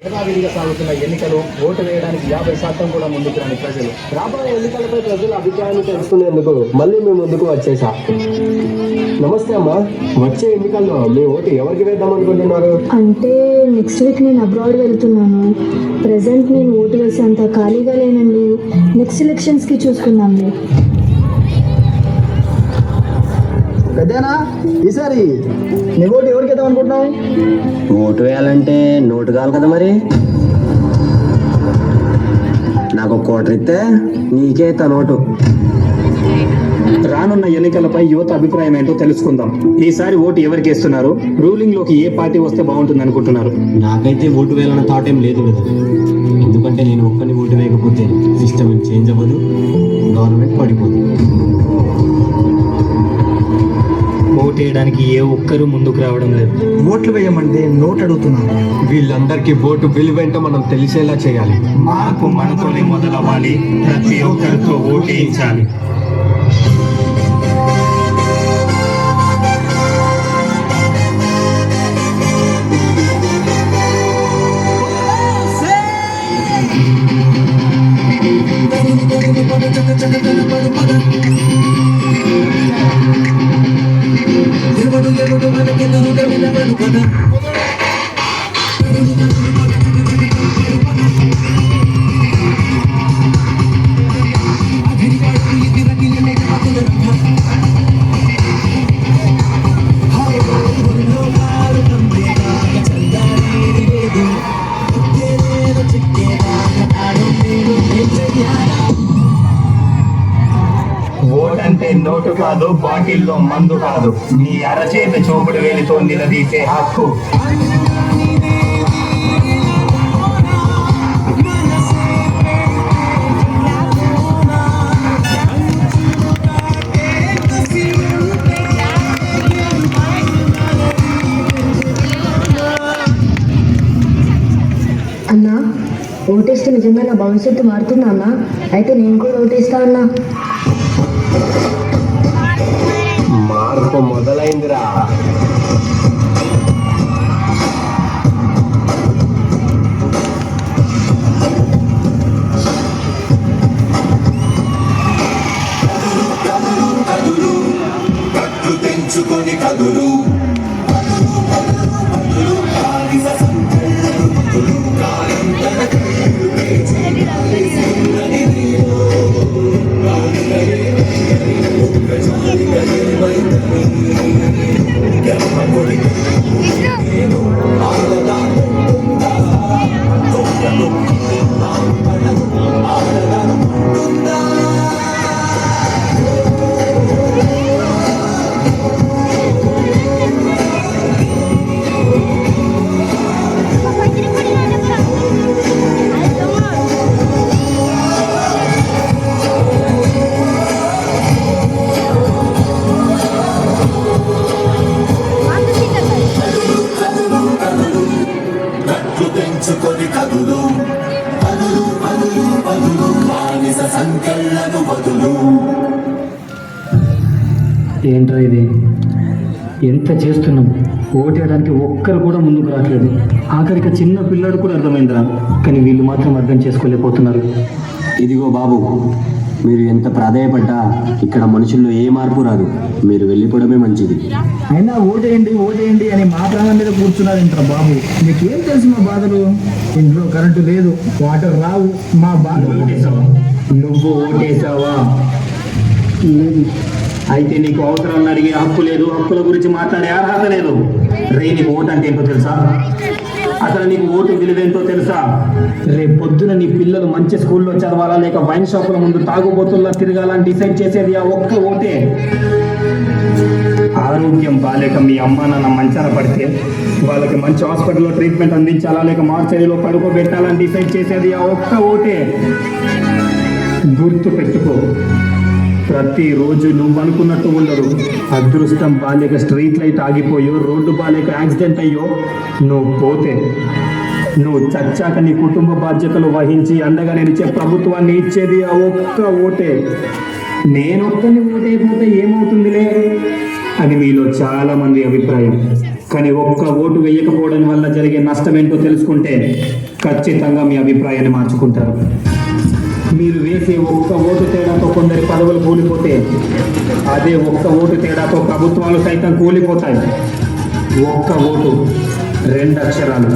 యథావిధిగా సాగుతున్న ఎన్నికలు ఓటు వేయడానికి 50% కూడా ముందుకు రాని ప్రజలు. రాబోయే ఎన్నికలపై ప్రజల అభిప్రాయాన్ని తెలుసుకునేందుకు మళ్ళీ మేము ముందుకు వచ్చేసా. నమస్తే అమ్మా, వచ్చే ఎన్నికల్లో మీ ఓటు ఎవరికి వేద్దాం అనుకుంటున్నారు? అంటే నెక్స్ట్ వీక్ నేను అబ్రాడ్ వెళ్తున్నాను. ప్రెసెంట్ నేను ఓటు వేసేంత ఖాళీగా లేనండి. నెక్స్ట్ ఎలక్షన్స్కి చూసుకుందాంలే. పెద్దనా, ఈసారి నీ ఓటు ఎవరికి వేద్దాం అనుకుంటున్నావు? ఓటు వేయాలంటే నోటు కావాలి కదా, మరి నాకు ఒక కోటర్ ఇస్తే నీకే నోటు. రానున్న ఎన్నికలపై యువత అభిప్రాయం ఏంటో తెలుసుకుందాం. ఈసారి ఓటు ఎవరికి వేస్తున్నారు? రూలింగ్ లోకి ఏ పార్టీ వస్తే బాగుంటుంది అనుకుంటున్నారు? నాకైతే ఓటు వేయాలన్న థాట్ ఏం లేదు కదా, ఎందుకంటే నేను ఒక్కరిని ఓటు వేయకపోతే సిస్టమ్ చేంజ్ అవ్వదు, గవర్నమెంట్ పడిపోదు. ఓటు వేయడానికి ఏ ఒక్కరూ ముందుకు రావడం లేదు. ఓట్లు వేయమంటే నోట్ అడుగుతున్నారు. వీళ్ళందరికీ ఓటు విలువేంటో మనం తెలిసేలా చేయాలి. మార్పు మనతోనే మొదలవ్వాలి. ప్రతి ఒక్కరితో ఓటేయించాలి. ఓటంటే నోటు కాదు, బాటిల్లో మందు కాదు, నీ అరచేతి చూపుడు వేలితో నిలదీసే హక్కు. అన్నా, ఓటేస్తే నిజంగా నా భవిష్యత్తు మారుతుందా అన్నా? అయితే నేను కూడా ఓటేస్తా అన్నా. మార్పు మొదలైందిరా. తెంచుకొని కదులు తెంచుకొని కదులు కదులు కదులు కదులు మానిస సంకెళ్ళను వదులు. ఏంట్రా ఇది? ఎంత చేస్తున్నాం, ఓటేయడానికి ఒక్కరు కూడా ముందుకు రావట్లేదు. ఆఖరికి చిన్న పిల్లడు కూడా అర్థమైందిరా, కానీ వీళ్ళు మాత్రం అర్థం చేసుకోలేకపోతున్నారు. ఇదిగో బాబు, మీరు ఎంత ప్రాధాయపడ్డా ఇక్కడ మనుషుల్లో ఏ మార్పు రాదు. మీరు వెళ్ళిపోవడమే మంచిది. అయినా ఓటేయండి ఓటేయండి అని మా ప్రాణం మీద కూర్చున్నారంటారా బాబు? మీకేం తెలుసు మా బాధలు? ఇంట్లో కరెంటు లేదు, వాటర్ రావు, మా బాధ. నువ్వు ఓటేసావా? లేదు. అయితే నీకు అవసరాలను అడిగే హక్కు లేదు, హక్కుల గురించి మాట్లాడే అర్హత లేదు. రే, నీకు ఓటు అంటే ఏంటో తెలుసా? అసలు నీకు ఓటు విలువేంటో తెలుసా? రేపు పొద్దున నీ పిల్లలు మంచి స్కూల్లో చదవాలా, లేక వైన్ షాపుల ముందు తాగుబోతుల్లా తిరగాలని డిసైడ్ చేసేది ఆ ఒక్క ఓటే. ఆరోగ్యం బాలేక మీ అమ్మ నాన్న మంచాన పడితే వాళ్ళకి మంచి హాస్పిటల్లో ట్రీట్మెంట్ అందించాలా, లేక మార్చరీలో పడుకోబెట్టాలని డిసైడ్ చేసేది ఆ ఒక్క ఓటే. గుర్తు పెట్టుకో, ప్రతిరోజు నువ్వు అనుకున్నట్టు ఉండదు. అదృష్టం బాలేక స్ట్రీట్ లైట్ ఆగిపోయో, రోడ్డు బాలేక యాక్సిడెంట్ అయ్యో నువ్వు పోతే, నువ్వు చచ్చాక నీ కుటుంబ బాధ్యతలు వహించి అండగా నిలిచే ప్రభుత్వాన్ని ఇచ్చేది ఆ ఒక్క ఓటే. నేనొక్కని ఓటైపోతే ఏమవుతుందిలే, అని మీలో చాలా మంది అభిప్రాయం. కానీ ఒక్క ఓటు వేయకపోవడం వల్ల జరిగే నష్టం ఏంటో తెలుసుకుంటే ఖచ్చితంగా మీ అభిప్రాయాన్ని మార్చుకుంటారు. మీరు వేసే ఒక్క ఓటు తేడాతో కొందరి పదవులు కూలిపోతే అదే ఒక్క ఓటు తేడాతో ప్రభుత్వాలు సైతం కూలిపోతాయి. ఒక్క ఓటు 2 అక్షరాలు.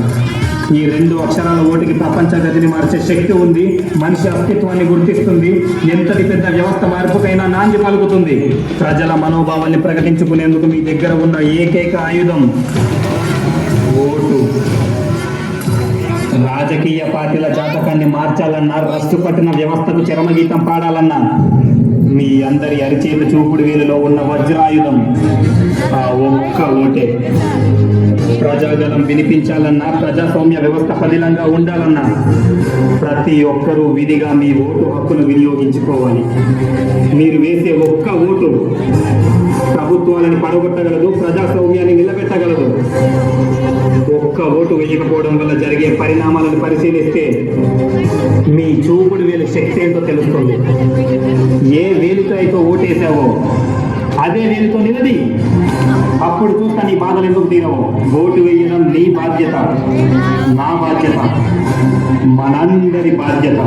ఈ 2 అక్షరాల ఓటుకి ప్రపంచ గతిని మార్చే శక్తి ఉంది. మనిషి అస్తిత్వాన్ని గుర్తిస్తుంది. ఎంతటి పెద్ద వ్యవస్థ మార్పుకైనా నాంది పలుకుతుంది. ప్రజల మనోభావాల్ని ప్రకటించుకునేందుకు మీ దగ్గర ఉన్న ఏకైక ఆయుధం ఓటు. రాజకీయ పార్టీల జాతకాన్ని మార్చాలన్నా, రస్తు పట్టిన వ్యవస్థకు చరమగీతం పాడాలన్నా మీ అందరి అరిచేత చూపుడు వేలులో ఉన్న వజ్రాయుధం ఆ ఒక్క ఓటే. ప్రజాగలం వినిపించాలన్నా, ప్రజాస్వామ్య వ్యవస్థ పదిలంగా ఉండాలన్నా ప్రతి ఒక్కరూ విధిగా మీ ఓటు హక్కును వినియోగించుకోవాలి. మీరు వేసే ఒక్క ఓటు ప్రభుత్వాలను పడగొట్టగలదు, ప్రజాస్వామ్యాన్ని నిలబెట్టగలదు. ఒక్క ఓటు వేయకపోవడం వల్ల జరిగే పరిణామాలను పరిశీలిస్తే మీ చూపుడు వేలు శక్తి ఏంటో తెలుస్తుంది. ఏ వేలుతో అయితే ఓటేసావో అదే వేలుతో నిలది. అప్పుడు చూస్తా నీ బాధలు ఎందుకు తీరవో. ఓటు వేయడం నీ బాధ్యత, నా బాధ్యత, మనందరి బాధ్యత.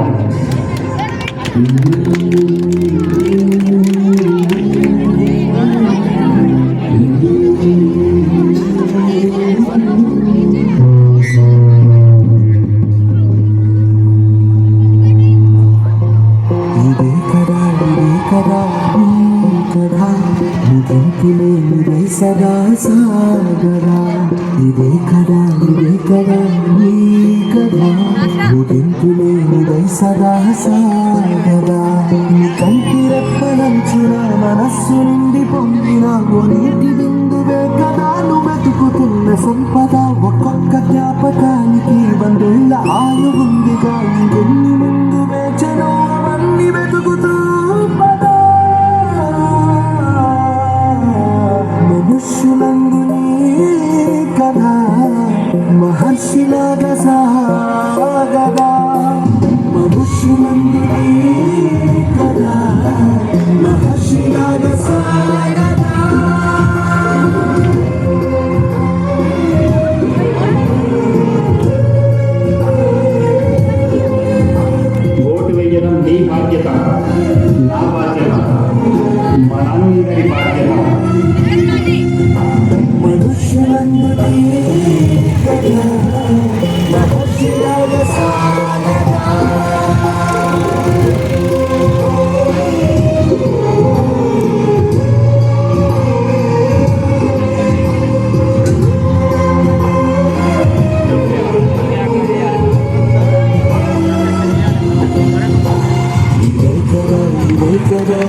సదా సాగరా ఇదే కదా నీ కదా ముగింపులేనిదై సదా సాగరా నీ కంటి రెప్పనంచున మనస్సు నుండి పొందిన ఓ నీటి బిందువే కదా నువ్వు వెతుకుతున్న సంపద. ఒక్కొక్క జ్ఞాపకానికి 100 ఏళ్ల ఆయువుందిగా. ఇంకెన్ని ముందు వేచనో అవన్నీ వెతుకుతూ పదా. మనుష్యులందుని కదా మహర్షిలాగా సాగదా. మనుష్యులందుని కదా మహర్షిలాగా సాగదా. ఓటు వేయడం నీ బాధ్యత, నా బాధ్యత, మనందరి బాధ్యత. మనుష్యులందుని కదా మహర్షిలాగా సాగదా. ఇదే కదా